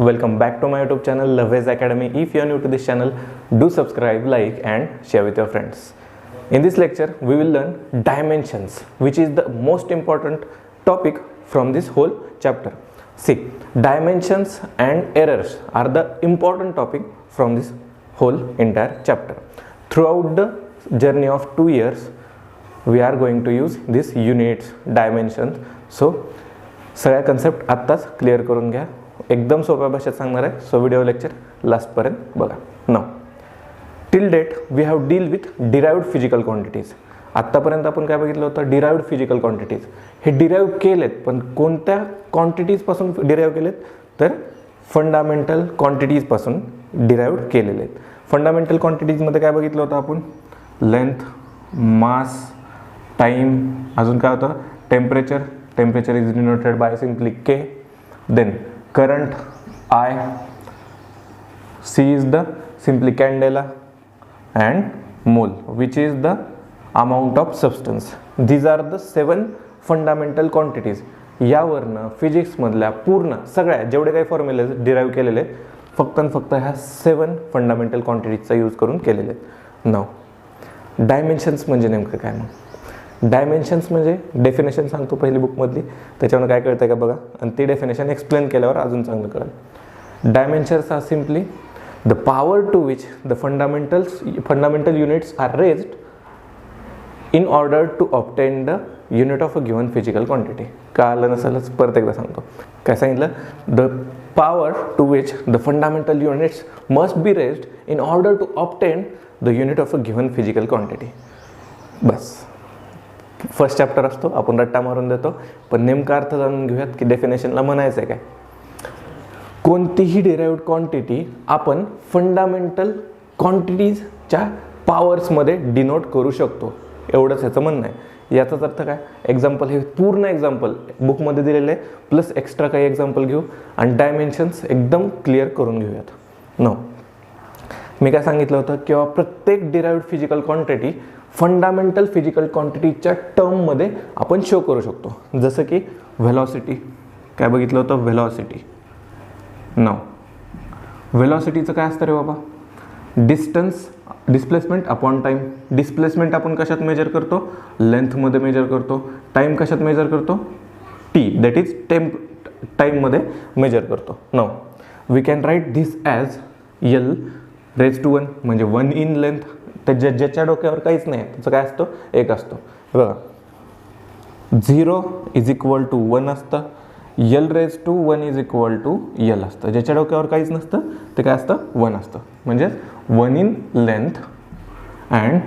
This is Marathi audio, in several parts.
Welcome back to my YouTube channel Loveways Academy. If you are new to this channel, do subscribe, like and share with your friends. In this lecture, we will learn dimensions, which is the most important topic from this whole chapter. See, dimensions and errors are the important topic from this whole entire chapter. Throughout the journey of 2 years, we are going to use this units, dimensions. So सगळ्या कन्सेप्ट आत्ताच क्लिअर करून घ्या. एकदम सोप्या भाषेत सांगणार आहे. सो व्हिडिओ लेक्चर लास्टपर्यंत बघा. Now till date we have deal with derived physical quantities. आत्तापर्यंत आपण काय बघितलं होतं? Derived physical quantities. हे डिराइव्ह केलेत, पण कोणत्या क्वांटिटीजपासून डिराइव्ह केलेत? तर फंडामेंटल क्वांटिटीजपासून डिराइव्ह केलेले आहेत. फंडामेंटल क्वांटिटीजमध्ये काय बघितलं होतं आपण? लेंथ, मास, टाइम, अजून काय होतं? Temperature. Temperature is denoted by simply K. Then current I. C is the simply candela, and mole, which is the amount of substance. These are the 7 fundamental quantities. यावरनं physics मधल्या पूर्ण सगळ्या जेवढे काही फॉर्म्युले डिराइव्ह केलेले फक्त आणि फक्त ह्या 7 फंडामेंटल क्वांटिटीजचा यूज करून केलेले आहेत. नाव डायमेन्शन्स म्हणजे नेमकं काय? मग डायमेन्शन्स म्हणजे डेफिनेशन सांगतो पहिली बुकमधली, त्याच्यावर काय कळतं का बघा, आणि ती डेफिनेशन एक्सप्लेन केल्यावर अजून चांगलं कळेल. Dimensions are simply the power to which the fundamental units are raised in order to obtain the unit of a given physical quantity. कळलं नसेलच परत एकदा सांगतो. काय सांगितलं? The power to which the fundamental units must be raised in order to obtain the unit of a given physical quantity. बस फर्स्ट चॅप्टर असतो, आपण रट्टा मारून देतो, पण नेमका अर्थ जाणून घेऊयात की डेफिनेशनला म्हणायचं आहे काय. कोणतीही डिराइव्ड क्वांटिटी आपण फंडामेंटल क्वांटिटीजच्या पॉवर्समध्ये डिनोट करू शकतो, एवढंच ह्याचं म्हणणं आहे. याचाच अर्थ काय? एक्झाम्पल, हे पूर्ण एक्झाम्पल बुकमध्ये दिलेले आहे, प्लस एक्स्ट्रा काही एक्झाम्पल घेऊ आणि डायमेन्शन्स एकदम क्लिअर करून घेऊयात. नो, मी काय सांगितलं होतं? किंवा प्रत्येक derived physical quantity fundamental physical क्वांटिटीच्या टर्ममध्ये आपण शो करू शकतो. जसं की व्हेलॉसिटी. काय बघितलं होतं? व्हेलॉसिटी. नाव व्हेलॉसिटीचं काय असतं रे बाबा? Distance, displacement upon time. Displacement आपण कशात मेजर करतो? लेंथमध्ये मेजर करतो. टाईम कशात मेजर करतो? टी, दॅट इज टाईममध्ये मेजर करतो. Now we can write this as L raise to 1, म्हणजे 1 इन लेंथ. ज्याच्या डोक्यावर काहीच नाही त्याचं काय असतं? 1 असतो. बघा, 0 इज इक्वल टू 1 असतं. L raise to 1 is equal to L असतं. ज्याच्या डोक्यावर काहीच नसतं ते काय असतं? 1 असतं. म्हणजे 1 इन लेंथ अँड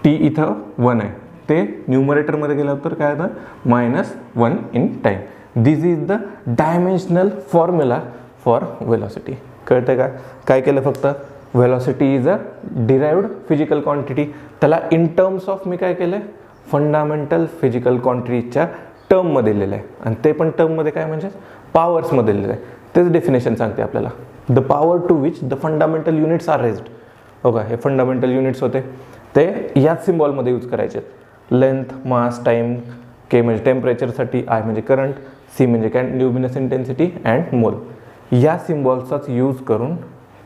टी इथं 1 आहे, ते न्यूमरेटरमध्ये गेलं तर काय होतं? -1 in time. This is the dimensional formula for velocity. कळतं का? काय केलं? फक्त velocity is a derived physical quantity. त्याला इन टर्म्स ऑफ मी काय केलं? फंडामेंटल फिजिकल क्वांटिटीच्या टर्ममध्ये दिलेलं आहे, आणि ते पण टर्ममध्ये काय म्हणजे पॉवर्समध्ये दिलेलं आहे. तेच डेफिनेशन सांगते आपल्याला. The power to which the fundamental units are raised. हो का, हे फंडामेंटल युनिट्स होते ते याच सिम्बॉलमध्ये यूज करायचे. Length, mass, time. के म्हणजे टेम्परेचरसाठी, आय म्हणजे करंट, सी म्हणजे ल्युमिनस इंटेन्सिटी अँड मोल. या सिम्बॉल्सचाच यूज करून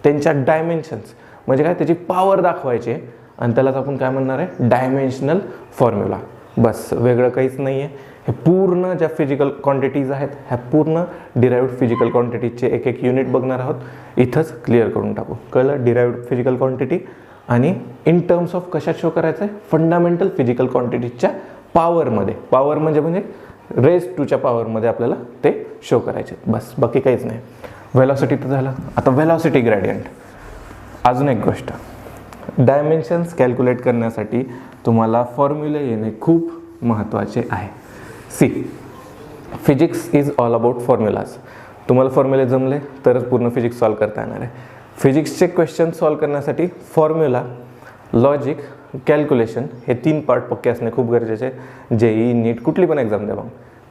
त्यांच्या डायमेन्शन्स म्हणजे काय, त्याची पॉवर दाखवायची, आणि त्यालाच आपण काय म्हणणार आहे? Dimensional formula. बस, वेगळं काहीच नाही आहे. हे पूर्ण ज्या फिजिकल क्वांटिटीज आहेत, ह्या पूर्ण डिराइव्ड फिजिकल क्वांटिटीजचे एक एक युनिट बघणार आहोत. इथंच क्लिअर करून टाकू. कळलं? डिराइव्ड फिजिकल क्वांटिटी आणि इन टर्म्स ऑफ कशात शो करायचं आहे? फंडामेंटल फिजिकल क्वांटिटीजच्या पॉवरमध्ये. पॉवर म्हणजे रेज टूच्या पॉवरमध्ये आपल्याला ते शो करायचे. बस, बाकी काहीच नाही. व्हेलॉसिटी तर झालं. आता व्हेलॉसिटी ग्रेडियंट. अजून एक गोष्ट, डायमेन्शन्स कॅल्क्युलेट करण्यासाठी तुम्हाला फॉर्म्युले येणे खूप महत्त्वाचे आहे. See, physics is all about formulas. तुम्हाला फॉर्म्युले जमले तरच पूर्ण फिजिक्स सॉल्व करता येणार आहे. फिजिक्सचे क्वेश्चन सॉल्व करण्यासाठी फॉर्म्युला, लॉजिक, कॅल्क्युलेशन हे 3 पार्ट पक्के असणे खूप गरजेचे आहे. जेई, नीट, कुठली पण एक्झाम द्या मग.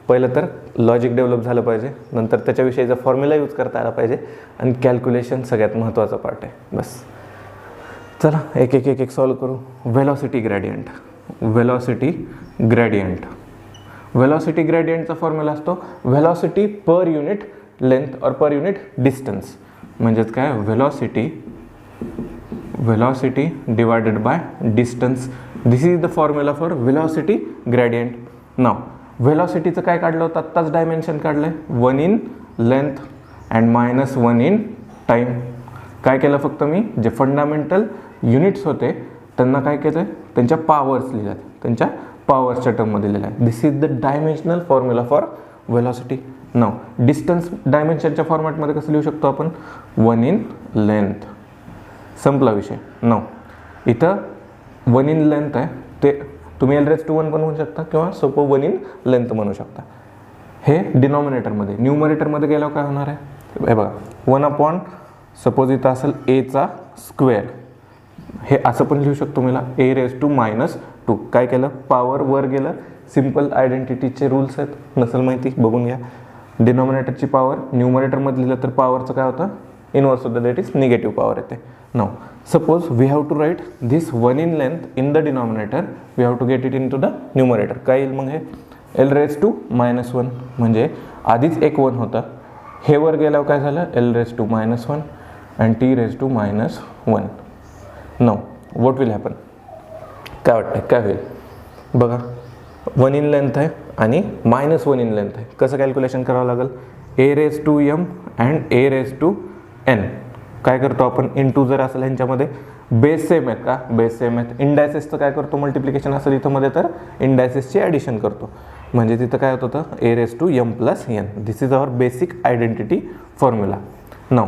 पहिलं तर लॉजिक डेव्हलप झालं पाहिजे, नंतर त्याच्याविषयीचा फॉर्म्युला यूज करता आला पाहिजे, आणि कॅल्क्युलेशन सगळ्यात महत्त्वाचा पार्ट आहे. बस, चला एक एक सॉल्व करू. Velocity gradient. व्हेलॉसिटी ग्रेडियंटचा फॉर्म्युला असतो व्हेलॉसिटी पर युनिट लेंथ और पर युनिट डिस्टन्स. म्हणजेच काय, velocity divided by distance. This is the formula for velocity gradient. Now velocityचं काय काढलं होतं, आत्ताच डायमेन्शन काढलंय, 1 in length and -1 in time. काय केलं फक्त मी जे फंडामेंटल युनिट्स होते त्यांना काय केलं, त्यांच्या पॉवर्स लिहिल्यात, त्यांच्या पॉवर्सच्या टर्ममध्ये लिहिलं आहे. This is the dimensional formula for velocity. Now distance डायमेन्शनच्या फॉर्मॅटमध्ये कसं लिहू शकतो आपण, 1 in length. संपला विषय. नाव इथं 1 in length आहे, ते तुम्ही L⁻⁴ पण म्हणू शकता किंवा सोपं 1 in length म्हणू शकता. हे डिनॉमिनेटरमध्ये. न्यूमरेटरमध्ये गेल्यावर काय होणार आहे, हे बघा, 1 सपोज इथं असेल a² हे असं पण लिहू शकतो मला, a⁻². काय केलं, पॉवर वर गेलं. सिम्पल आयडेंटिटीचे रूल्स आहेत, नसेल माहिती बघून घ्या. डिनॉमिनेटरची पॉवर न्यूमरेटरमध्ये लिहिलं तर पॉवरचं काय होतं, इनवर्स होतं, दॅट इज निगेटिव्ह पॉवर येते. Now suppose we have to write this 1 in length in the denominator, we have to get it into the numerator. काय येईल मग, हे L⁻⁻1 म्हणजे आधीच एक 1 होता, हे वर गेल्यावर काय झालं, L⁻⁻1 and t⁻⁻1. Now what will happen, काय वाटतं काय होईल बघा. 1 in length आहे आणि -1 in length आहे. कसं कॅल्क्युलेशन करावं लागेल, a⁻m and a⁻n. काय करतो आपण, इंटू जर असेल ह्यांच्यामध्ये बेस सेम आहेत का, बेस सेम आहेत. इंडायसेसचं काय करतो, मल्टिप्लिकेशन असेल इथं मध्ये तर इंडायसेसची ॲडिशन करतो. म्हणजे तिथं काय होतं, a⁻m + n. This is our basic identity formula. Now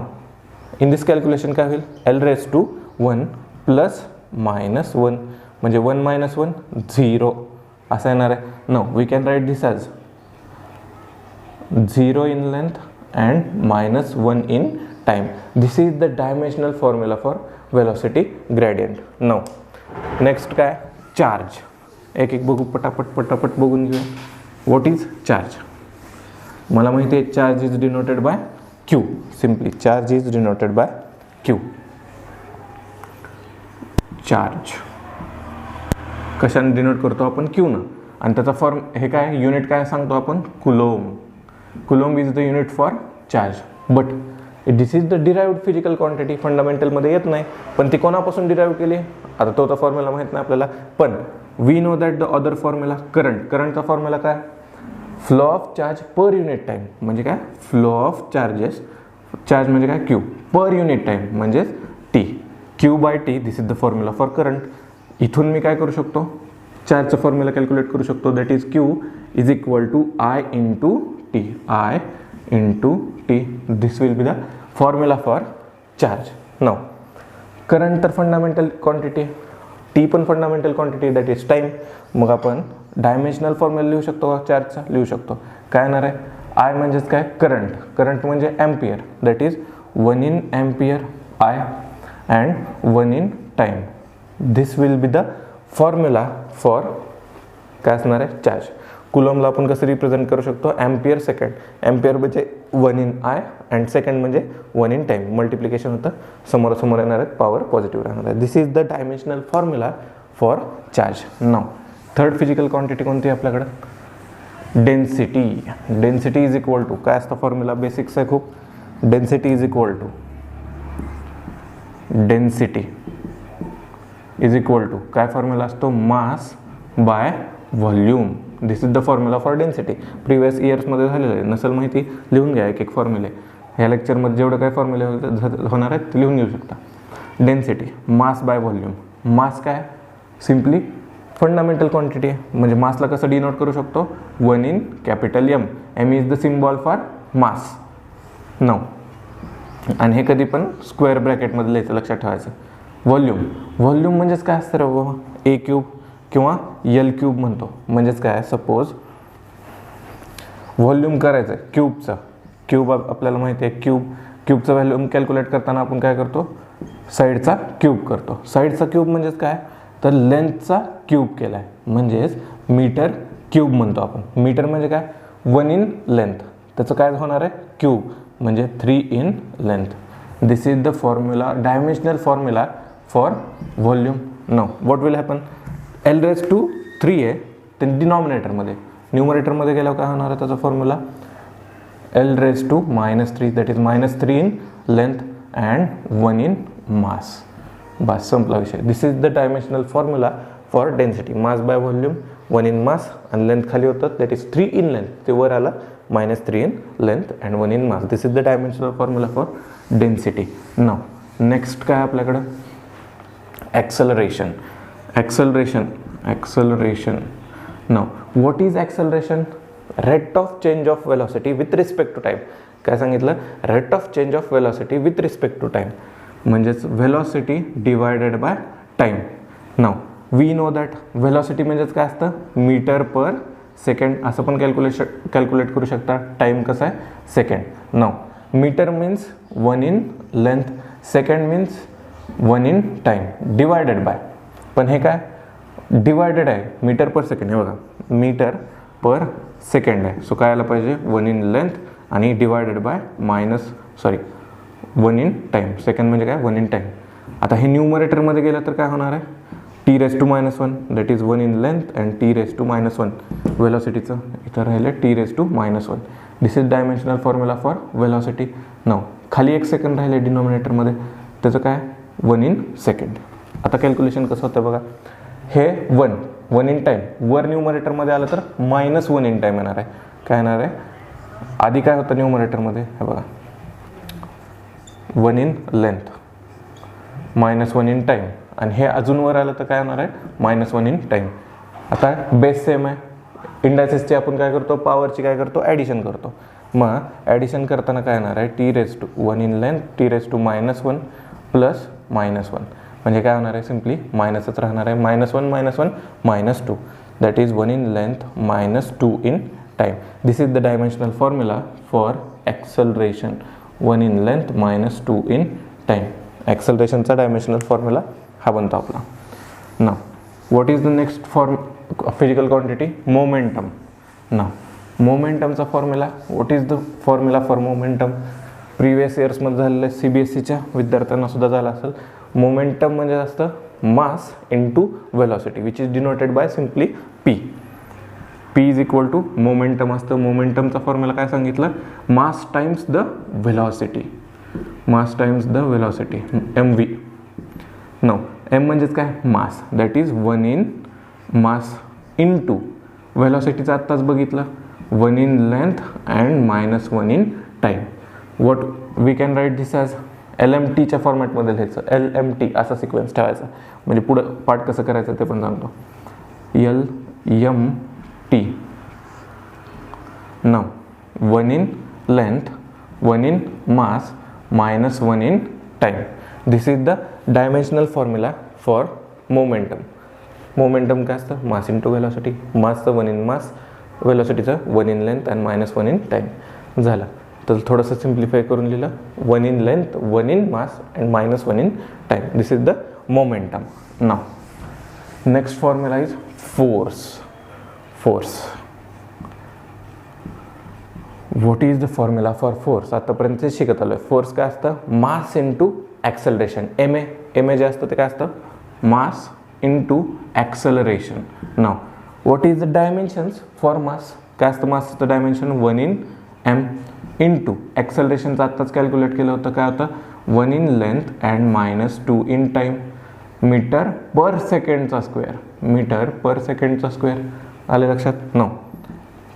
in this calculation काय होईल, L⁻1 + -1 म्हणजे 1 - 1 0 असं येणार आहे. Now we can write this as 0 in length and -1 in time. This is the dimensional formula for velocity gradient. Now next काय, चार्ज. एक एक बघू, पटापट बघून घेऊया. What is charge. मला माहिती आहे charge is denoted bye Q. Simply charge is denoted bye Q. Charge कशाने डिनोट करतो आपण, Q न. आणि त्याचा फॉर्म हे काय, युनिट काय सांगतो आपण, coulomb. Coulomb is the unit for charge. But this is the derived physical quantity. फंडामेंटलमध्ये येत नाही, पण ती कोणापासून डिराइव्ह केली, आता तो फॉर्म्युला माहीत नाही आपल्याला. पण we know that the other formula, करंटचा फॉर्म्युला काय, flow of charge per unit time. म्हणजे काय, फ्लो ऑफ चार्जेस, चार्ज म्हणजे काय, Q पर युनिट टाइम म्हणजेच T. Q/T. This is the formula for current. इथून मी काय करू शकतो, चार्जचा फॉर्म्युला कॅल्क्युलेट करू शकतो, that is Q is equal to I × T. I × T. This will be the formula for charge. Now current तर फंडामेंटल क्वांटिटी, टी पण fundamental quantity, that is time. मग आपण डायमेन्शनल फॉर्म्युला लिहू शकतो का, चार्जचा लिहू शकतो. काय येणार आहे, आय म्हणजेच काय, करंट. करंट म्हणजे ampere, that is 1 in ampere I and 1 in time. This will be the formula for काय असणार आहे, चार्ज. कुलॉमला आपण कसं रिप्रेझेंट करू शकतो, एम्पियर सेकंड. एम्पियर म्हणजे 1 in I अँड सेकंड म्हणजे 1 in टाइम. मल्टिप्लिकेशन होतं, समोरासमोर येणार आहेत, पॉवर पॉझिटिव्ह राहणार आहे. This is the dimensional formula for charge. Now third physical quantity कोणती आहे आपल्याकडं, density. Density is equal to काय असतं फॉर्म्युला, बेसिक्स आहे खूप. Density is equal to, density is equal to काय फॉर्म्युला असतो, mass by volume. This is the formula for density. Previous इयर्समध्ये झालेलं आहे, नसेल माहिती लिहून घ्या एक एक फॉर्म्युले. ह्या लेक्चरमध्ये जेवढं काय फॉर्म्युले होणार आहेत ते लिहून घेऊ शकता. Density mass by volume. Mass काय, सिम्पली फंडामेंटल क्वांटिटी आहे. म्हणजे मासला कसं डिनोट करू शकतो, 1 in capital M. M is the symbol for mass. Now आणि हे कधी पण स्क्वेअर ब्रॅकेटमध्ये लिहायचं, लक्षात ठेवायचं. व्हॉल्यूम, व्हॉल्यूम म्हणजेच काय असतं रे बाबा, A³ किंवा L³ म्हणतो. म्हणजेच काय, सपोज व्हॉल्यूम करायचं आहे क्यूबचं. क्यूब आपल्याला माहिती आहे, क्यूबचं व्हॉल्यूम कॅल्क्युलेट करताना आपण काय करतो, साईडचा क्यूब करतो. साईडचा क्यूब म्हणजेच काय, तर लेंथचा क्यूब केला आहे, म्हणजेच मीटर क्यूब म्हणतो आपण. मीटर म्हणजे काय, 1 in लेंथ, त्याचं काय होणार आहे, क्यूब म्हणजे 3 in length. This is the formula, dimensional formula for volume. Know what will happen, L⁻³ आहे ते डिनॉमिनेटरमध्ये. न्यूमरेटरमध्ये गेल्यावर काय होणार आहे त्याचा formula, L raised to minus 3, that is minus 3 in length and 1 in mass. बस संपला विषय. This is the dimensional formula for density. Mass by volume, 1 in mass आणि लेंथ खाली होतं, दॅट इज 3 in लेंथ, ते वर आला minus 3 in length and 1 in mass. This is the dimensional formula for density. Now next काय आपल्याकडं, acceleration. Now what is acceleration? Rate of change of velocity with respect to time. काय सांगितलं, rate of change of velocity with respect to time म्हणजेच velocity divided by time. Now we know that velocity म्हणजेच काय असतं, मीटर पर सेकंड असं पण कॅल्क्युलेट करू शकता. टाइम कसं आहे, second. Now meter means 1 in length, second means 1 in time divided by, पण हे काय डिवायडेड आहे, मीटर पर सेकंड. हे बघा मीटर पर सेकंड आहे, सो काय आलं पाहिजे 1 in लेंथ आणि divided by 1 in time. Second म्हणजे काय 1 in टाइम. आता हे न्यूमरेटरमध्ये गेलं तर काय होणार आहे, T raise to minus 1, that is 1 in length and T raise to minus 1. वेलॉसिटीचं इथं राहिलं T raise to minus 1. This is dimensional formula for velocity. Now खाली एक सेकंड राहिले डिनॉमिनेटरमध्ये, त्याचं काय 1 in सेकंड. आता कॅल्क्युलेशन कसं होतं बघा, हे 1 in टाईम वर न्यूमरेटरमध्ये आलं तर मायनस 1 in टाईम येणार आहे. काय येणार आहे, आधी काय होतं न्यूमरेटरमध्ये, हे बघा 1 in length minus 1 in time, आणि हे अजून वर आलं तर काय होणार आहे मायनस 1 in टाईम. आता बेस सेम आहे, इंडायसेसची आपण काय करतो, पॉवरची काय करतो, ॲडिशन करतो. मग ॲडिशन करताना काय येणार आहे, T raise to 1 in length T raise to minus 1 plus minus 1, म्हणजे काय होणार आहे, सिम्पली मायनसच राहणार आहे. Minus 1 minus 2, that is 1 in length minus 2 in time. This is the dimensional formula for acceleration. 1 in length minus 2 in time. ॲक्सलरेशनचा डायमेन्शनल फॉर्म्युला हा बनतो आपला. Now what is the next physical quantity, momentum. Now मोमेंटमचा formula, what is the formula for momentum. Previous इयर्समध्ये झालेलं CBSEच्या विद्यार्थ्यांना सुद्धा झालं असेल. मोमेंटम म्हणजे असतं mass into velocity which is denoted by simply P. P is equal to momentum असतं. मोमेंटमचा फॉर्म्युला काय सांगितलं, mass times the velocity, mass times the velocity, MV. Now M म्हणजेच काय, mass, that is 1 in mass into वेलॉसिटीचं आत्ताच बघितलं 1 in length and minus 1 in time. What we can write this as LMTच्या फॉर्मॅटमध्ये लिहायचं. LMT असा सिक्वेन्स ठेवायचा, म्हणजे पुढं पार्ट कसं करायचं ते पण सांगतो. LMT. Now 1 in length 1 in mass minus 1 in time. This is the dimensional formula for momentum. Momentum काय असतं, मास इंटू वेलॉसिटी. मासचं 1 in मास, वेलॉसिटीचं 1 in length and minus 1 in time. झालं. तर थोडंसं सिम्प्लिफाय करून लिहिलं 1 in length 1 in mass and minus 1 in time. This is the momentum. Now next formula is force. What is the formula for force. आतापर्यंत शिकत आलो आहे. फोर्स काय असतं, mass into acceleration. M A जे असतं ते काय असतं, mass into acceleration. Now what is the dimensions for mass. काय असतं मासचं डायमेन्शन 1 in m इंटू ॲक्सेलरेशनचं आत्ताच कॅल्क्युलेट केलं होतं, काय होतं 1 in length and minus 2 in time. Meter per सेकंडचा स्क्वेअर, मीटर पर सेकंडचा स्क्वेअर. आले लक्षात. नो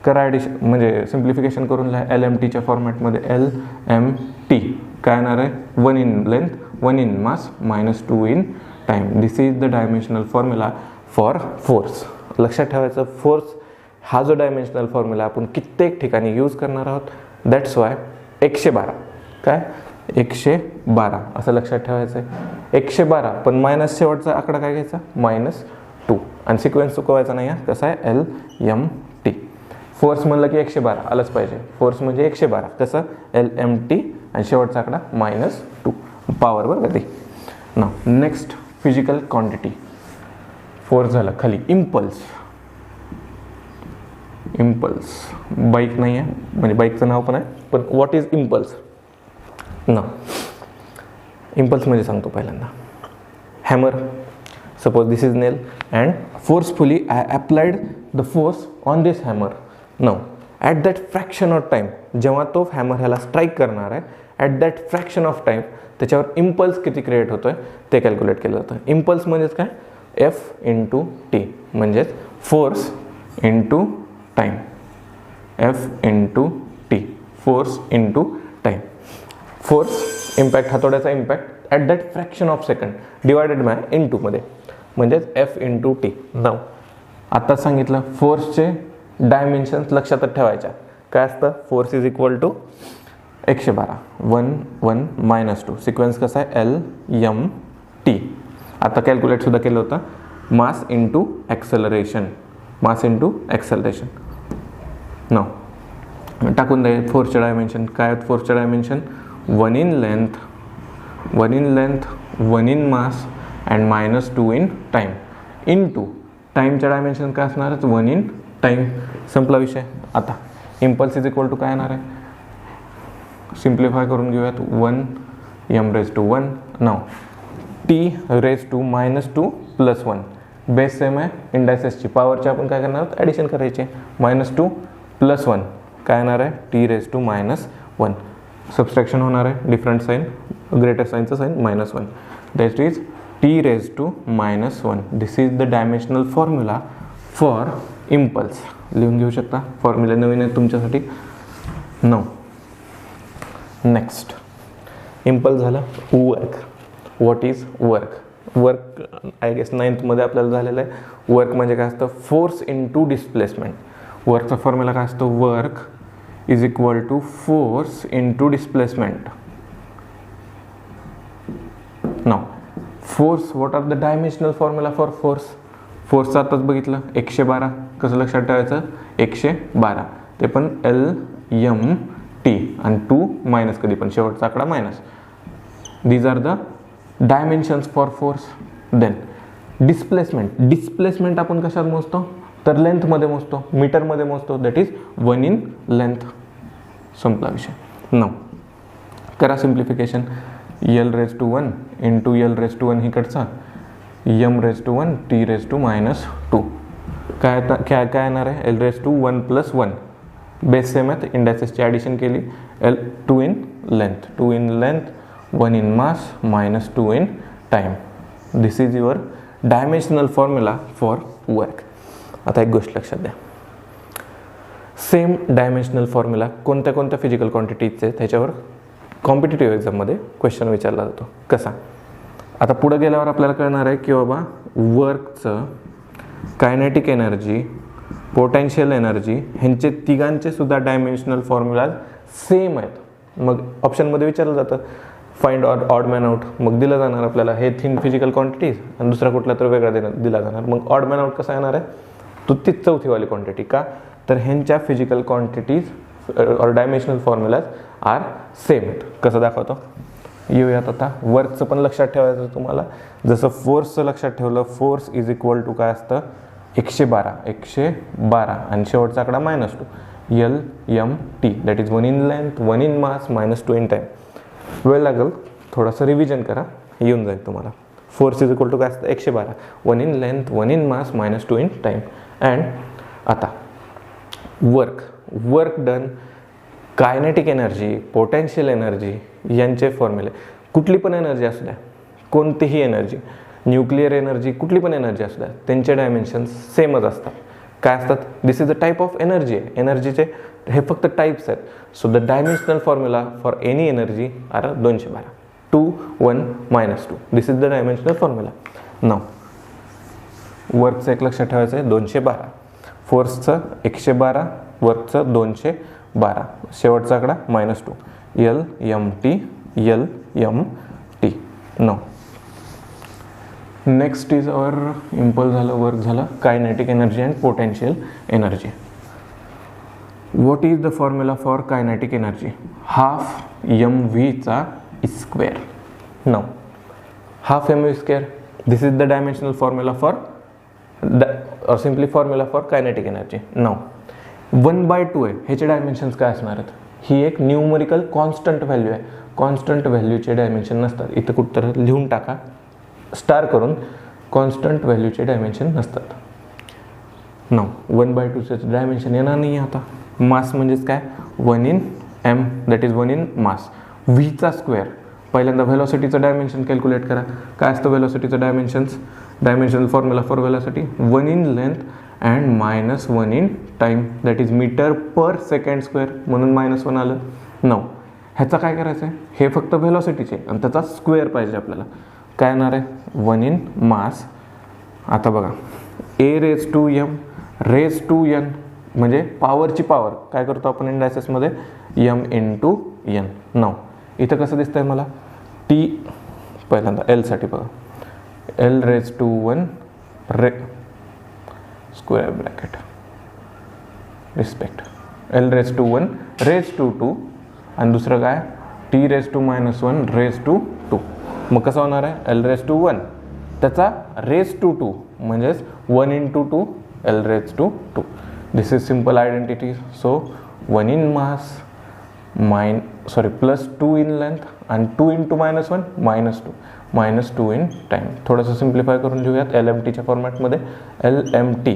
करा ॲडिशन, म्हणजे सिम्प्लिफिकेशन करून लिहा LMTच्या फॉर्मॅटमध्ये. LMT काय येणार आहे, 1 in length 1 in mass minus 2 in time. This is the dimensional formula for force. लक्षात ठेवायचं, फोर्स हा जो डायमेन्शनल फॉर्म्युला आपण कित्येक ठिकाणी यूज करणार आहोत. दॅट्स वाय 112 काय 112 असं लक्षात ठेवायचं आहे. 112 पण मायनस शेवटचा आकडा काय घ्यायचा, -2. आणि सिक्वेन्स चुकवायचा नाही आहे. कसं आहे, LMT. फोर्स म्हणलं की 112 आलंच पाहिजे. फोर्स म्हणजे 112, कसं LMT आणि शेवटचा आकडा -2 पॉवर बरं का ते. ना नेक्स्ट फिजिकल क्वांटिटी. फोर्स झालं. खाली इम्पल्स. बाईक नाही आहे, म्हणजे बाईकचं नाव पण आहे, पण व्हॉट इज इम्पल्स. ना इम्पल्स म्हणजे सांगतो पहिल्यांदा. Hammer. Suppose this is nail and forcefully I applied the force on this hammer. Now at that fraction of time, जेव्हा तो हॅमर ह्याला स्ट्राईक करणार आहे, at that fraction of time त्याच्यावर इम्पल्स किती क्रिएट होतो आहे ते कॅल्क्युलेट केलं जातं. इम्पल्स म्हणजेच काय, एफ इंटू टी, म्हणजेच force into time, F into T, force into time. Force impact, हातोड्याचा impact at that fraction of second divided by इंटूमध्ये, म्हणजेच एफ इंटू टी. नाव आता सांगितलं फोर्सचे डायमेन्शन्स लक्षातच ठेवायच्या. काय असतं, force is equal to 112, 1 1 -2, sequence कसा आहे एल एम टी. आता कॅल्क्युलेटसुद्धा केलं होतं, mass into acceleration, mass into acceleration. Now टाकून दे फोर्सचे डायमेन्शन. काय आहेत फोर्सचे dimension, 1 in length, 1 in length, 1 in mass and -2 in time into टाईमच्या डायमेन्शन काय असणार आहे, 1 in टाईम. संपला विषय. आता इम्पल्स इज इक्वल टू काय येणार आहे, सिम्प्लिफाय करून घेऊयात, 1 m⁻⁴ नाव t⁻² + 1, बेस सेम आहे, इंडायसेसची पावरची आपण काय करणार आहोत, ॲडिशन करायचे. -2 + 1 काय येणार आहे, t⁻⁻1. सबस्ट्रॅक्शन होणार आहे, डिफरंट साईन, ग्रेटर साईनचं sign -1, that is t⁻⁻1. This is the dimensional formula for impulse. लिहून घेऊ शकता, फॉर्म्युला नवीन आहे तुमच्यासाठी. नेक्स्ट इम्पल्स झालं. Work. What is work, work I guess 9th मध्ये आपल्याला झालेलं आहे. वर्क म्हणजे काय असतं, फोर्स इंटू डिस्प्लेसमेंट. वर्कचा फॉर्म्युला काय असतो, work is equal to force into displacement. Now force, what are the dimensional formula for force. फोर्सचं आताच बघितलं 112, कसं लक्षात ठेवायचं, 112, ते पण एल एम टी आणि 2 मायनस, कधी पण शेवटचा आकडा minus. These are the dimensions for force. Then displacement. Displacement आपण कशात मोजतो, तर लेंथमध्ये मोजतो, मीटरमध्ये मोजतो, दॅट इज 1 in लेंथ. संपला विषय. नाव करा सिम्प्लिफिकेशन, l⁻⁴ इंटू l⁻⁴ इकडचा, m⁻⁴ t⁻². काय येणार आहे, l⁻1 + 1, बेस सेम आहेत, इंडायसेसची ॲडिशन केली, 2 in length, 2 in length, 1 in mass, -2 in time. This is your dimensional formula for work. आता एक गोष्ट लक्षात द्या, सेम डायमेन्शनल फॉर्म्युला कोणत्या कोणत्या फिजिकल क्वांटिटीजचे त्याच्यावर कॉम्पिटिटिव्ह एक्झाममध्ये क्वेश्चन विचारला जातो. कसा, आता पुढे गेल्यावर आपल्याला कळणार आहे की बाबा वर्कचं कायनेटिक एनर्जी, पोटेन्शियल एनर्जी, ह्यांचे तिघांचे सुद्धा डायमेन्शनल फॉर्म्युला सेम आहेत. मग ऑप्शनमध्ये विचारलं जातं फाइंड ऑड मॅन आउट, मग दिलं जाणार आपल्याला हे 3 फिजिकल क्वांटिटीज आणि दुसरा कुठला तर वेगळा दिला जाणार. मग ऑड मॅन आउट कसा येणार आहे, तो तीच चौथीवाली क्वांटिटी. का, तर ह्यांच्या फिजिकल क्वांटिटीज और डायमेन्शनल फॉर्म्युलाज आर सेम आहेत. कसं दाखवतो, येऊयात आता. वर्कचं पण लक्षात ठेवायचं तुम्हाला, जसं फोर्सचं लक्षात ठेवलं, फोर्स इज इक्वल टू काय असतं, 112 आणि शेवटचा आकडा -2, L M T, that is 1 in length, 1 in mass, -2 in time. वेळ लागेल, थोडंसं रिव्हिजन करा, येऊन जाईल तुम्हाला. फोर्स इज इक्वल टू काय असतं, 112, 1 in length, 1 in mass, -2 in time. And आता work done, kinetic energy, potential energy यांचे फॉर्म्युले, कुठली पण एनर्जी असू द्या, कोणतीही एनर्जी, न्यूक्लिअर एनर्जी, कुठली पण एनर्जी असू द्या, त्यांचे डायमेन्शन्स सेमच असतात. काय असतात, this is a type of energy आहे. एनर्जीचे हे फक्त टाईप्स आहेत. So the dimensional formula for any energy are 212, 2 1 -2. This is the dimensional formula. Now वर्कचं एक लक्षात ठेवायचं आहे, 212, फोर्सचं 112, वर्कचं 212, शेवटचा आकडा -2, L M T, L M T. Now next is our impulse झालं, वर्क झालं, kinetic energy and potential energy. What is the formula for kinetic energy, half mv² now half mv², this is the dimensional formula for simply formula for kinetic energy. Now 1/2 आहे, ह्याचे डायमेन्शन्स काय असणार आहेत. ही एक न्यूमरिकल कॉन्स्टंट व्हॅल्यू आहे. कॉन्स्टंट व्हॅल्यूचे डायमेन्शन नसतात. इथं कुठं लिहून टाका स्टार करून, कॉन्स्टंट व्हॅल्यूचे डायमेन्शन नसतात. नाव 1/2चे डायमेन्शन येणार नाही आता. मास म्हणजेच काय, 1 in m, that is 1 in mass. व्हीचा स्क्वेअर, पहिल्यांदा व्हेलॉसिटीचं डायमेन्शन कॅल्क्युलेट करा. काय असतं व्हेलॉसिटीचं dimensions, dimensional formula for velocity 1 in length and -1 in time, that is meter per second square, म्हणून -1 आलं. 9. ह्याचा काय करायचं आहे, हे फक्त व्हेलॉसिटीचे आणि त्याचा स्क्वेअर पाहिजे आपल्याला. काय येणार आहे, 1 in मास. आता बघा a⁻m रेज टू n म्हणजे पॉवरची पॉवर काय करतो आपण इंडायसेसमध्ये, m × n. 9. इथं कसं दिसतंय मला, t पहिल्यांदा l साठी बघा, l⁻1 square bracket respect l⁻1 raise to 2 आणि दुसरं काय t⁻1 रेज टू 2. मग कसं होणार आहे, l⁻1 त्याचा रेज टू 2 म्हणजेच 1 × 2 l⁻2. This is simple identity. So 1 in mass plus 2 in length आणि 2 × -1 -2 in टाईम. थोडंसं सिम्प्लिफाय करून घेऊयात LMTच्या फॉर्मॅटमध्ये. LMT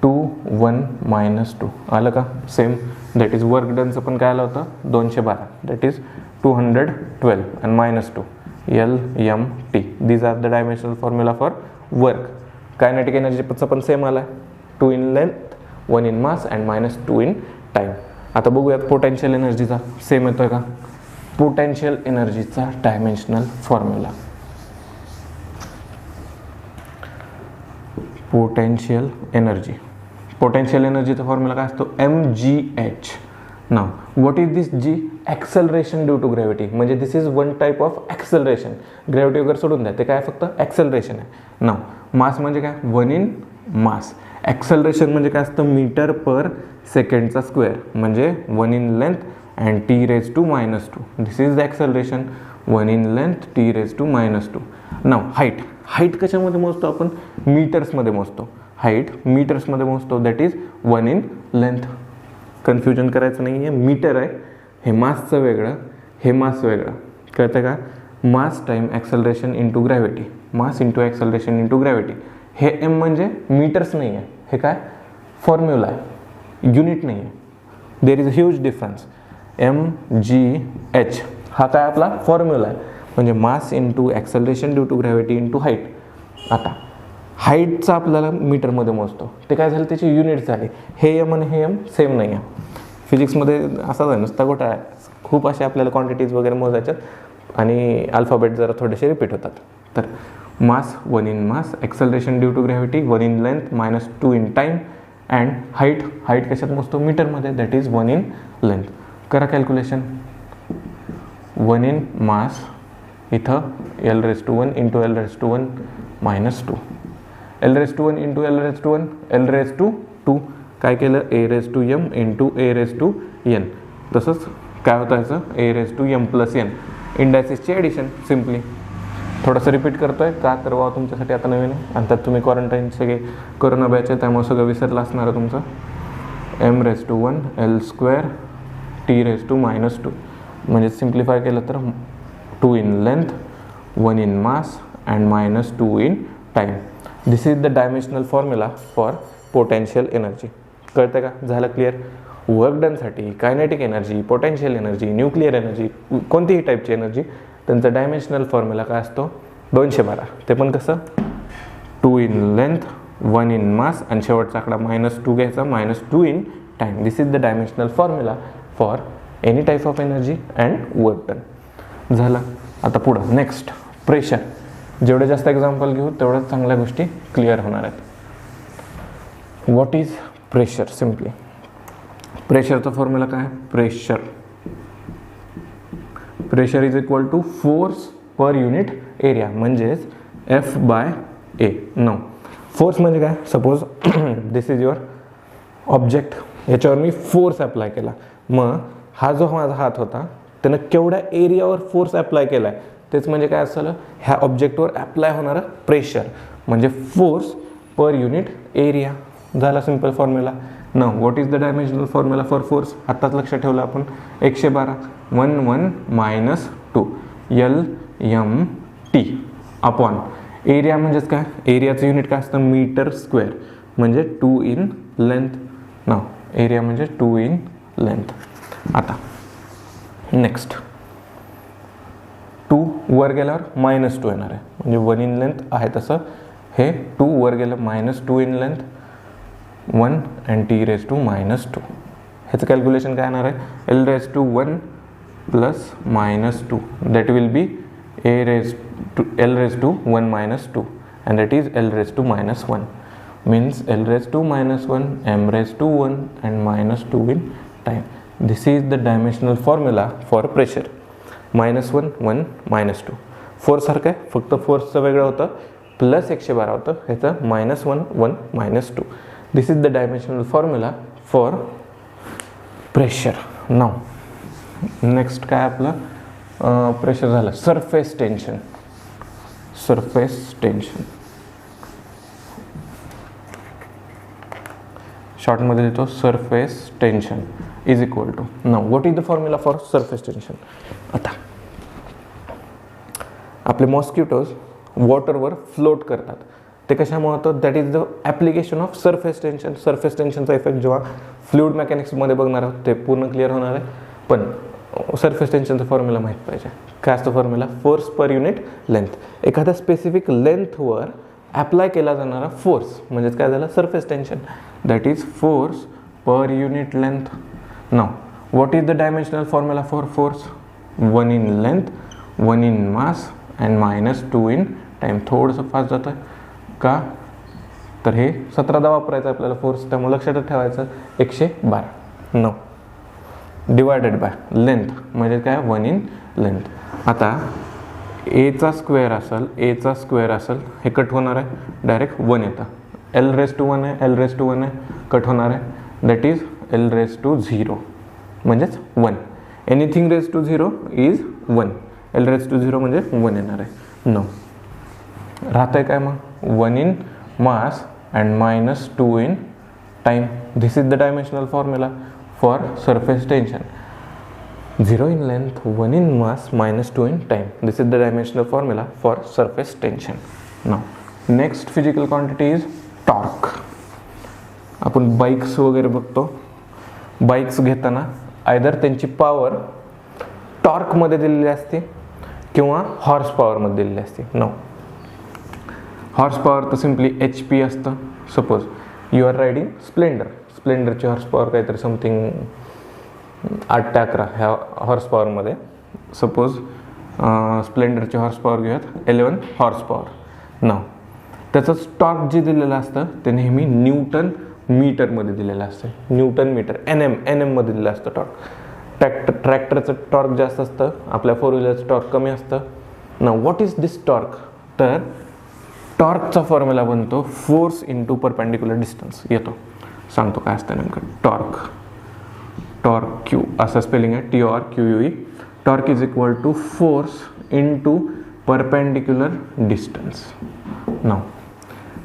2 1 -2 आलं का, सेम. दॅट इज वर्क डनचं पण काय आलं होतं, 212, दॅट इज 212 आणि -2 LMT. These are the dimensional formula for work. Kinetic एनर्जीचं पण सेम आला आहे, 2 in length 1 in mass and -2 in time. आता बघूयात पोटेन्शियल एनर्जीचा सेम येतोय का. पोटेन्शियल एनर्जीचा डायमेन्शनल फॉर्म्युला, पोटेन्शियल एनर्जीचा फॉर्म्युला काय असतो, mgh. Now what is this g, acceleration due to gravity. म्हणजे this is one type of acceleration. Gravity वगैरे सोडून द्या, ते काय फक्त ॲक्सेलरेशन आहे. नाव मास म्हणजे काय, 1 in मास. ॲक्सेलरेशन म्हणजे काय असतं, मीटर पर सेकंडचा स्क्वेअर म्हणजे 1 in length and t⁻². This is the acceleration, 1 in length t⁻². Now height कशामध्ये मोजतो आपण, मीटर्समध्ये मोजतो. हाईट मीटर्समध्ये मोजतो, that is 1 in length. Confusion करायचं नाही आहे, मीटर आहे हे, मासचं वेगळं, हे मास वेगळं. कळतं का, mass time acceleration into gravity, mass into acceleration into gravity. हे m म्हणजे मीटर्स नाही आहे, हे काय फॉर्म्युला आहे, युनिट नाही आहे. There is a huge difference. mgh हा काय आपला फॉर्म्युला आहे, म्हणजे mass into acceleration due to gravity into height. आता हाईटचं आपल्याला मीटरमध्ये मोजतो, ते काय झालं, त्याची युनिट झाली. हे m आणि हे m सेम नाही आहे. फिजिक्समध्ये असाच आहे, नुसता घोटाळा आहे. खूप असे आपल्याला क्वांटिटीज वगैरे मोजायच्यात आणि अल्फाबेट जरा थोडेसे रिपीट होतात. तर mass 1 in mass, acceleration due to gravity 1 in length -2 in time and height कशात मोजतो, मीटरमध्ये, दॅट इज 1 in लेंथ. करा कॅल्क्युलेशन. 1 in मास इथं l⁻1 × l⁻1 -2, l⁻1 × l⁻1 l⁻2. काय केलं, a⁻m × a⁻n. तसंच काय होतं याचं, a⁻m + n. इंडायसिसची ॲडिशन सिम्पली. थोडंसं रिपीट करतोय का, तर वा तुमच्यासाठी आता नवीन आहे आणि त्यात तुम्ही क्वारंटाईन सगळे कोरोना बॅच आहे, त्यामुळे सगळं विसरलं असणार आहे तुमचं. m⁻1 l² t⁻². म्हणजे सिम्प्लिफाय केलं तर 2 in length 1 in mass and -2 in time. This is the dimensional formula for potential energy. कळतं का, झालं क्लिअर. वर्क डनसाठी kinetic energy, potential energy, nuclear energy, कोणतीही टाईपची एनर्जी, त्यांचा डायमेन्शनल फॉर्म्युला काय असतो, 212. ते पण कसं, 2 in लेंथ 1 in मास आणि शेवटचा आकडा -2 घ्यायचा, -2 in time. This is the dimensional formula for any type of energy and work done. झालं. आता पुढं नेक्स्ट प्रेशर. जेवढे जास्त एक्झाम्पल घेऊ तेवढ्या चांगल्या गोष्टी क्लिअर होणार आहेत. व्हॉट इज प्रेशर, सिम्पली प्रेशरचा फॉर्म्युला काय, pressure is equal to force per unit area, म्हणजेच F/A. नो, फोर्स म्हणजे काय, suppose this is your object, याच्यावर मी फोर्स अप्लाय केला. मग हा जो माझा हात होता त्यानं केवढ्या एरियावर फोर्स अप्लाय केला आहे, तेच म्हणजे काय असलं, ह्या ऑब्जेक्टवर अप्लाय होणारं प्रेशर म्हणजे फोर्स पर युनिट एरिया. झाला सिम्पल फॉर्म्युला. न what is the dimensional formula for force, आत्ताच लक्षात ठेवलं आपण, 112 1 - 2 LMT अपॉन एरिया. म्हणजेच काय, एरियाचं युनिट काय असतं, मीटर स्क्वेअर, म्हणजे 2 in लेंथ. ना एरिया म्हणजे 2 इन लेंथ. आता नेक्स्ट 2 वर गेल्यावर -2 येणार आहे, म्हणजे 1 इन लेंथ आहे तसं हे 2 वर गेलं -2 in length 1 and t raised to -2. ह्याचं कॅल्क्युलेशन काय येणार आहे, l raised to 1 plus -2 that will be l raised to 1 -2 and that is l raised to -1 means l raised to -1 m raised to 1 and -2 in time. This is the dimensional formula for pressure. -1 1 -2. Force सारखं आहे, फक्त फोर्सचं वेगळं होतं, प्लस 112 होतं, ह्याचं -1 1 -2. This is the dimensional formula for pressure. Now next काय आपलं प्रेशर झालं, सरफेस टेन्शन. सरफेस टेन्शन शॉर्टमध्ये देतो surface tension is equal to. Now what is the formula for surface tension. आता आपले मॉस्किटोज वॉटरवर फ्लोट करतात, ते कशामुळे होतं, that is the application of surface tension. Surface टेन्शनचा इफेक्ट जेव्हा फ्लुइड मेकॅनिक्समध्ये बघणार आहोत ते पूर्ण क्लिअर होणार आहे, पण सरफेस टेन्शनचा फॉर्म्युला माहीत पाहिजे. काय असतं formula, force per unit length. एखाद्या स्पेसिफिक लेंथवर ॲप्लाय केला जाणारा फोर्स म्हणजेच काय झालं, surface tension. That is force per unit length. Now what is the dimensional formula for force, 1 in length 1 in mass and -2 in time. थोडंसं फास्ट जातं आहे का, तर हे 17दा वापरायचं आपल्याला फोर्स, त्यामुळे लक्षात ठेवायचं 112. नो डिवायडेड बाय लेंथ म्हणजे काय, 1 इन लेंथ. आता एचा स्क्वेअर असेल हे कट होणार आहे, डायरेक्ट 1 येतं. l raised to 1 आहे, l raised to 1 आहे, कट होणार आहे, that is l raised to 0 म्हणजेच 1. Anything raised to 0 is 1. l raised to 0 म्हणजे 1 येणार आहे. नो राहतं आहे काय मग, 1 in mass and -2 in time. This is the dimensional formula for surface tension. 0 in length 1 in mass -2 in time. This is the dimensional formula for surface tension. Now next physical quantity is torque. आपण बाईक्स वगैरे बघतो, बाईक्स घेताना आयदर त्यांची पॉवर टॉर्कमध्ये दिलेली असते किंवा हॉर्स पॉवरमध्ये दिलेली असते. नो हॉर्स पॉवर तर सिम्पली HP असतं. सपोज यू आर रायडिंग स्प्लेंडरची हॉर्स पॉवर काहीतरी समथिंग 8 ते 11 ह्या हॉर्स पॉवरमध्ये. सपोज स्प्लेंडरची हॉर्स पॉवर घेऊयात 11 हॉर्स पॉवर. नाव त्याचं टॉर्क जे दिलेलं असतं ते नेहमी न्यूटन मीटरमध्ये दिलेलं असतं. न्यूटन मीटर NM मध्ये दिलेलं असतं टॉर्क. ट्रॅक्टरचं टॉर्क जास्त असतं, आपल्या 4 व्हीलरचं टॉर्क कमी असतं. Now what is this torque, तर टॉर्कचा फॉर्म्युला बनतो फोर्स इंटू परपेंडिक्युलर डिस्टन्स येतो. सांगतो काय असतं नेमकं. टॉर्क क्यू असं स्पेलिंग आहे, TORQUE. Torque is equal to force into perpendicular distance. Now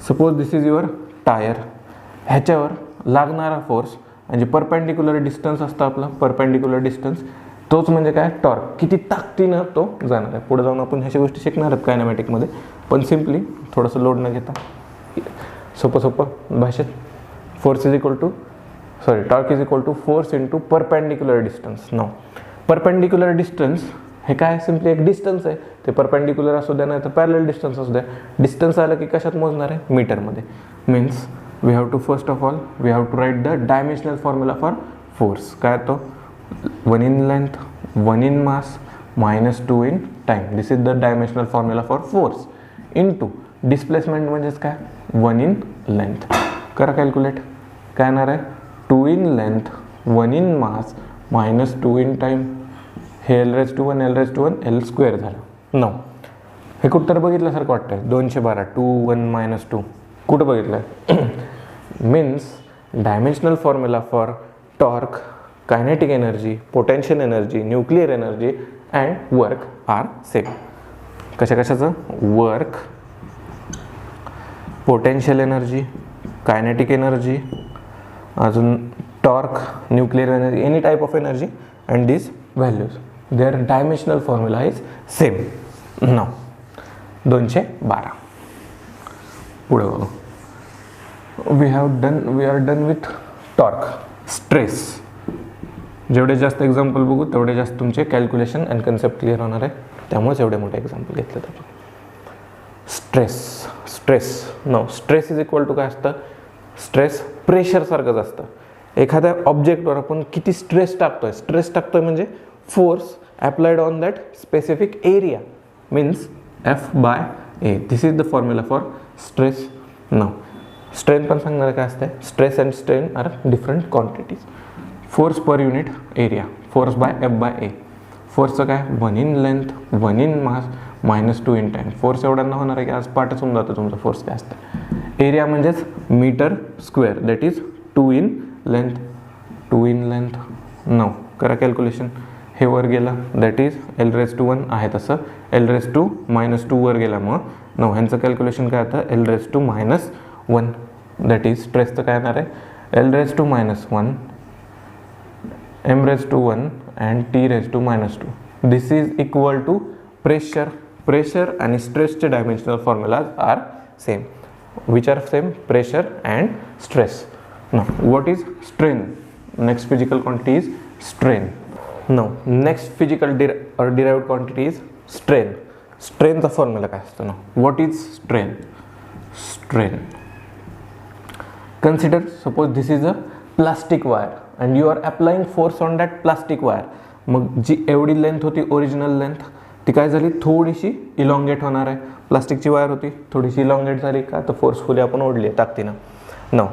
suppose this is your tyre, ह्याच्यावर लागणारा फोर्स म्हणजे परपेंडिक्युलर डिस्टन्स असतं आपलं, परपेंडिक्युलर डिस्टन्स तोच म्हणजे काय, टॉर्क. किती ताकदीनं तो जाणार आहे. पुढे जाऊन आपण ह्याची गोष्टी शिकणार आहोत कायनेमॅटिकमध्ये, पण सिम्पली थोडंसं लोड न घेता सोपं भाषेत torque is equal to force into perpendicular distance. Now perpendicular distance हे काय, सिम्पली एक डिस्टन्स आहे, ते परपेंडिक्युलर असू द्या नाही तर पॅरलल डिस्टन्स असू द्या. डिस्टन्स आलं की कशात मोजणार आहे, मीटरमध्ये. Means we have to first of all we have to write the dimensional formula for force. काय तो, 1 in length 1 in mass -2 in time. This is the dimensional formula for force into displacement म्हणजेच काय, 1 in length. करा कॅल्क्युलेट, काय येणार आहे, 2 in length 1 in mass -2 in time. हे l raised to 1 l square झालं. नाव हे कुठं तर बघितल्यासारखं वाटतंय, 212 2 1 -2 कुठं बघितलं means dimensional formula for torque, kinetic energy, potential energy, nuclear energy and work are same. कशाचं, work, potential energy, kinetic energy, अजून torque, nuclear energy, any type of energy and this values their dimensional formula is same. Now 212. पुढे बघू. We are done with torque. Stress. जेवढे जास्त एक्झाम्पल बघू तेवढे जास्त तुमचे कॅल्क्युलेशन अँड कन्सेप्ट क्लिअर होणार आहे, त्यामुळेच एवढे मोठे एक्झाम्पल घेतले आपण. स्ट्रेस इज इक्वल टू काय असतं? स्ट्रेस प्रेशर सारखंच असतं. एखाद्या ऑब्जेक्टवर आपण किती स्ट्रेस टाकतोय म्हणजे force applied on that specific area means F/A. This is the formula for stress. Now strain पण सांगणार काय असते? Stress and strain are different quantities. Force per unit area, force by F/A. फोर्सचं काय? 1 in length 1 in mass -2 in time. Force एवढ्यांना होणार आहे की आज पाठच होऊन जातं तुमचं फोर्स काय असतं. एरिया म्हणजेच metre square, that is 2 in length. Now करा कॅल्क्युलेशन. हे वर गेला दॅट इज L⁻⁴ आहे तसं L⁻⁻² वर गेला मग नाव ह्यांचं कॅल्क्युलेशन काय आता L⁻⁻1 दॅट इज स्ट्रेसचं काय येणार आहे L⁻⁻1 M⁻⁴ and T⁻². This is equal to pressure आणि स्ट्रेसचे dimensional formulas are same. Which are same? Pressure and stress. Now what is strain? Next physical quantity is strain. Now next physical derived quantity is strain. स्ट्रेनचा फॉर्म्युला काय असतो? Now what is strain? Consider, suppose this is a plastic wire and you are applying force on that plastic wire. मग जी एवढी लेंथ होती ओरिजिनल लेंथ ती काय झाली? थोडीशी इलॉंगेट होणार आहे. प्लास्टिकची वायर होती थोडीशी इलॉंगेट झाली का? तर फोर्सफुली आपण ओढली आहे ताकदीनं. नाव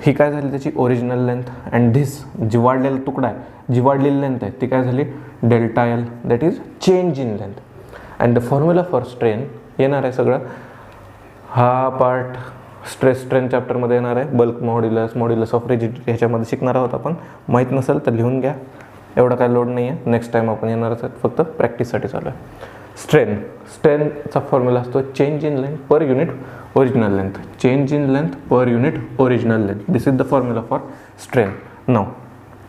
ही काय झाली? त्याची ओरिजिनल लेंथ. अँड धिस जी वाढलेला तुकडा आहे, जी वाढलेली लेंथ आहे ती काय झाली? Δl, that is change in length. And the formula for strain येणार आहे सगळं. हा पार्ट स्ट्रेन चॅप्टरमध्ये येणार आहे. बल्क मॉड्युलस ऑफ रिजिडिटी ह्याच्यामध्ये शिकणार आहोत आपण. माहीत नसेल तर लिहून घ्या, एवढा काय लोड नाही आहे. नेक्स्ट टाइम आपण येणारच आहेत, फक्त प्रॅक्टिससाठी चालू आहे. स्ट्रेनचा फॉर्म्युला असतो change in length per unit original length. Change in length per unit original length, this is the formula for strain. Now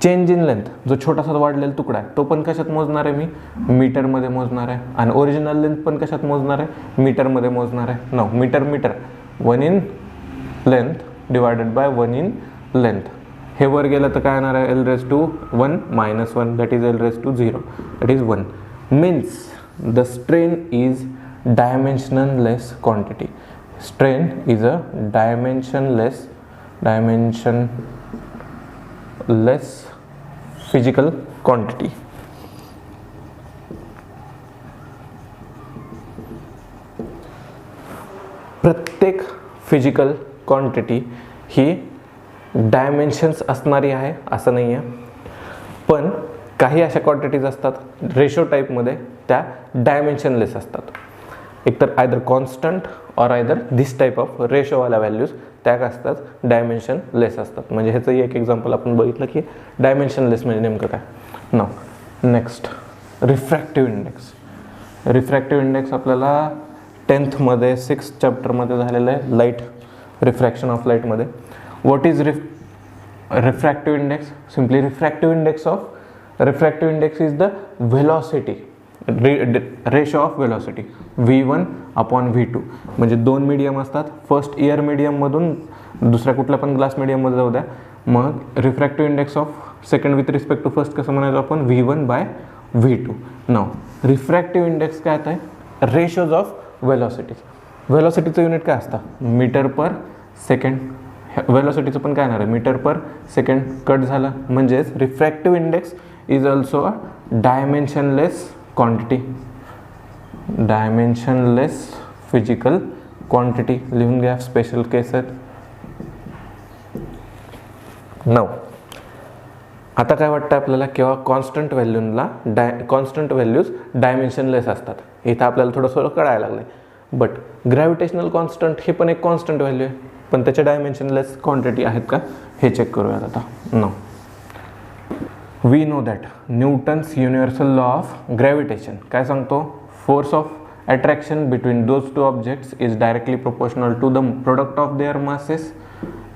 change in length जो छोटासा वाढलेला तुकडा आहे तो पण कशात मोजणार आहे? मी मीटरमध्ये मोजणार आहे. आणि ओरिजिनल लेंथ पण कशात मोजणार आहे? मीटरमध्ये मोजणार आहे. Now metre 1 in length divided by 1 in length. हे वर गेलं तर काय येणार आहे? L⁻⁻1 -1 that is L⁻�0 that is 1. Means the strain is dimensionless quantity. Strain is a dimensionless physical quantity. प्रत्येक फिजिकल क्वांटिटी ही डायमेन्शन्स असणारी आहे असं नाही आहे, पण काही अशा क्वांटिटीज असतात रेशो टाईपमध्ये त्या डायमेन्शनलेस असतात. एकतर either constant or either this type of रेशोवाल्या व्हॅल्यूज त्या काय असतात? डायमेन्शनलेस असतात. म्हणजे ह्याचं एक एक्झाम्पल आपण बघितलं की डायमेन्शनलेस म्हणजे नेमकं काय. Now next refractive index. Refractive index आपल्याला 10th मध्ये 6th चॅप्टरमध्ये झालेलं आहे, लाईट रिफ्रॅक्शन ऑफ लाईटमध्ये. What is refractive index? Simply refractive index is the velocity ratio of velocity V1/V2. म्हणजे दोन मीडियम असतात. फर्स्ट इयर मीडियममधून दुसऱ्या कुठल्या पण ग्लास मीडियममध्ये जाऊ द्या, मग refractive index of second with respect to first कसं म्हणायचं आपण? V1/V2. नाव रिफ्रॅक्टिव्ह इंडेक्स काय आहे? रेशोज ऑफ व्हेलॉसिटीचं युनिट काय असतं? Metre per second. व्हेलॉसिटीचं पण काय येणार आहे? Metre per second. कट झालं म्हणजेच refractive index is also a dimensionless quantity, dimensionless physical quantity. लिहून घ्या, स्पेशल केस आहेत. नाव आता काय वाटतं आपल्याला? केव्हा कॉन्स्टंट व्हॅल्यूज डायमेन्शनलेस असतात. इथं आपल्याला थोडंसं कळायला लागलं आहे. बट ग्रॅव्हिटेशनल कॉन्स्टंट हे पण एक कॉन्स्टंट व्हॅल्यू आहे, पण त्याच्या डायमेन्शनलेस क्वांटिटी आहेत का हे चेक करूयात आता. No we know that Newton's universal law of gravitation काय सांगतो? Force of attraction between those two objects is directly proportional to the product of their masses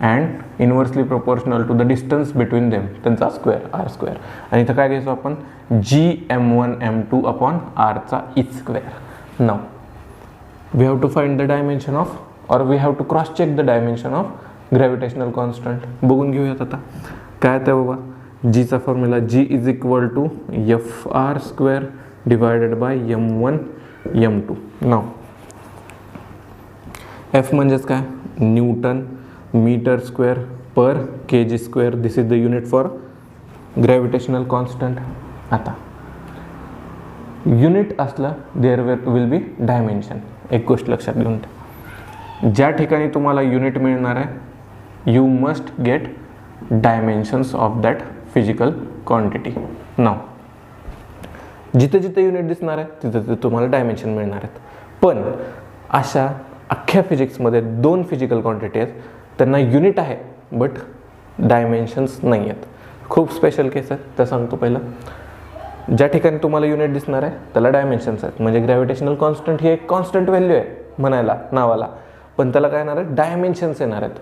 and inversely proportional to the distance between them, त्यांचा स्क्वेअर R². आणि इथं काय घ्यायचो आपण? Gm1m2 अपॉन R चा E². Now we have to find the dimension of, और we have to cross check the dimension of gravitational constant. बघून घेऊयात आता. काय ते बाबा, जीचा formula G is equal to F R square divided by M1 M2. Now F म्हणजेच काय, newton metre square per K G square. This is the unit for gravitational constant. आता युनिट असलं देअर विल बी डायमेन्शन. एक गोष्ट लक्षात घेऊन ठेवा, ज्या ठिकाणी तुम्हाला युनिट मिळणार आहे you must get dimensions of that physical quantity. Now जिथे जिथे युनिट दिसणार आहे तिथे तिथे तुम्हाला डायमेन्शन मिळणार आहेत. पण अशा अख्ख्या फिजिक्समध्ये 2 फिजिकल क्वांटिटी आहेत, त्यांना युनिट आहे बट डायमेन्शन्स नाही आहेत. खूप स्पेशल केस आहेत, त्या सांगतो. पहिलं, ज्या ठिकाणी तुम्हाला युनिट दिसणार आहे त्याला डायमेन्शन्स आहेत. म्हणजे ग्रॅव्हिटेशनल कॉन्स्टंट ही एक कॉन्स्टंट व्हॅल्यू आहे म्हणायला नावाला, पण त्याला काय येणार आहे, डायमेन्शन्स येणार आहेत.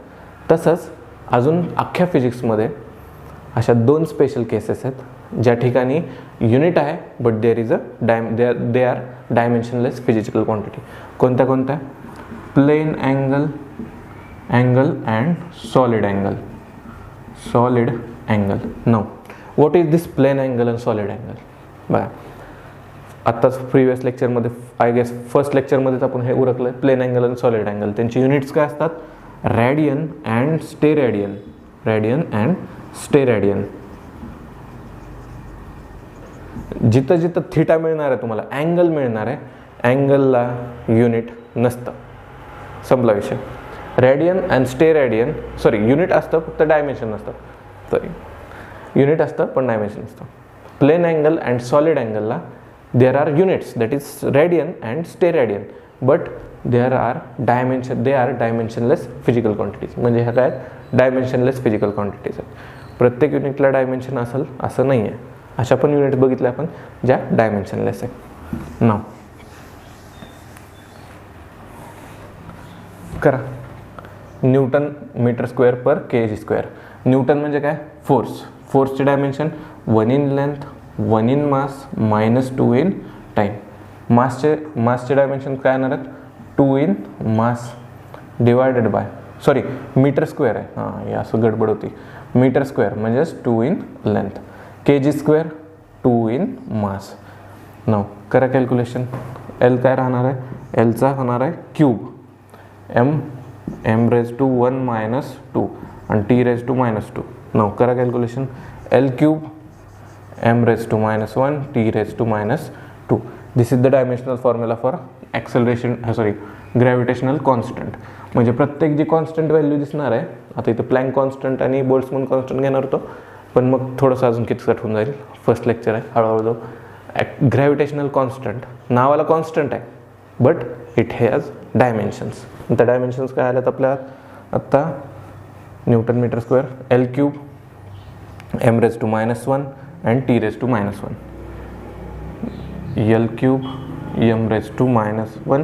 तसंच अजून अख्ख्या फिजिक्समध्ये अशा 2 स्पेशल केसेस आहेत ज्या ठिकाणी युनिट आहे but there is they are dimensionless physical quantity. कोणत्या कोणत्या, plane angle and solid angle. No, what is this plane angle and solid angle? बघा, आत्ताच प्रिव्हियस लेक्चरमध्ये, आय गेस फर्स्ट लेक्चरमध्येच आपण हे उरकलं आहे. Plane angle and solid angle, त्यांची युनिट्स काय असतात, रॅडियन अँड स्टेरेडियन. जिथं जिथं थिटा मिळणार आहे तुम्हाला, अँगल मिळणार आहे, अँगलला युनिट नसतं, संपला विषय. Radian and steradian, sorry, unit असतं फक्त डायमेन्शन नसतं. सॉरी, युनिट असतं पण डायमेन्शन नसतं. प्लेन अँगल अँड सॉलिड अँगलला there are units, that is radian and steradian, but they are dimensionless physical quantities. म्हणजे ह्या काय, डायमेन्शनलेस फिजिकल क्वांटिटीज आहेत. प्रत्येक युनिटला डायमेन्शन असेल असं नाही आहे. अशा पण युनिट बघितल्या आपण ज्या डायमेन्शनलेस आहे. नाव करा, newton metre square per K G square. Newton म्हणजे काय, फोर्सचे dimension 1 in length, 1 in mass, -2 in time. मासचे डायमेन्शन काय येणार आहेत, 2 in mass divided by, sorry, metre square आहे, हां, या असं गडबड होती. मीटर स्क्वेअर म्हणजेच 2 in length. K G square 2 in mass. Now करा कॅल्क्युलेशन. एल काय राहणार आहे, एलचा होणार आहे क्यूब, m रेज टू 1 - 2 आणि t रेज टू -2. नाव करा calculation. L cube m raise to -1 t raise to -2. This is the dimensional formula for acceleration, sorry, gravitational constant. म्हणजे प्रत्येक जी कॉन्स्टंट व्हॅल्यू दिसणार आहे, आता इथं प्लँक कॉन्स्टंट आणि बोल्ट्झमन कॉन्स्टंट घेणार होतो, पण मग थोडंसं अजून किचकट होऊन जाईल. फर्स्ट लेक्चर आहे, हळूहळू जाऊ. ग्रॅव्हिटेशनल कॉन्स्टंट नावाला कॉन्स्टंट आहे बट इट हॅज डायमेन्शन्स. त्या डायमेन्शन्स काय आल्यात आपल्या आत्ता, newton metre square, L cube m raise to -1 and t raise to -1. L cube m raise to -1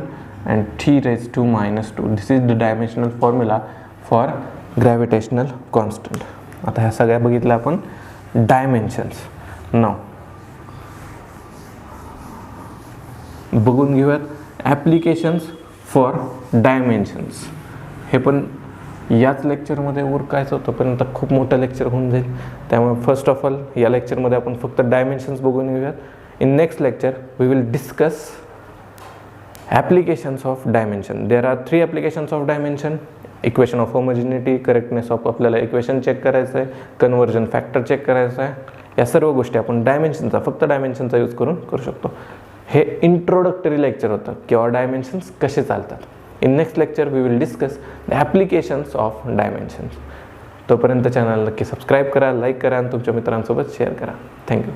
and t raised to -2. This is the dimensional formula for gravitational constant. आता ह्या सगळ्या बघितल्या आपण डायमेन्शन्स. नाव बघून घेऊयात ॲप्लिकेशन्स फॉर डायमेन्शन्स. हे पण याच लेक्चरमध्ये उरकायचं होतं, पण आता खूप मोठं लेक्चर होऊन जाईल. त्यामुळे फर्स्ट ऑफ ऑल या लेक्चरमध्ये आपण फक्त डायमेन्शन्स बघून घेऊयात. In next lecture we will discuss applications of dimension. There are 3 applications of dimension. Equation of homogeneity, correctness of आपल्याला इक्वेशन चेक करायचं आहे, कन्वर्जन फॅक्टर चेक करायचं आहे. या सर्व गोष्टी आपण डायमेन्शनचा, फक्त डायमेन्शनचा यूज करून करू शकतो. हे इंट्रोडक्टरी लेक्चर होतं किंवा डायमेन्शन्स कसे चालतात. In next lecture we will discuss the applications of dimensions. तोपर्यंत चॅनल नक्की सबस्क्राईब करा, लाईक करा आणि तुमच्या मित्रांसोबत शेअर करा. थँक्यू.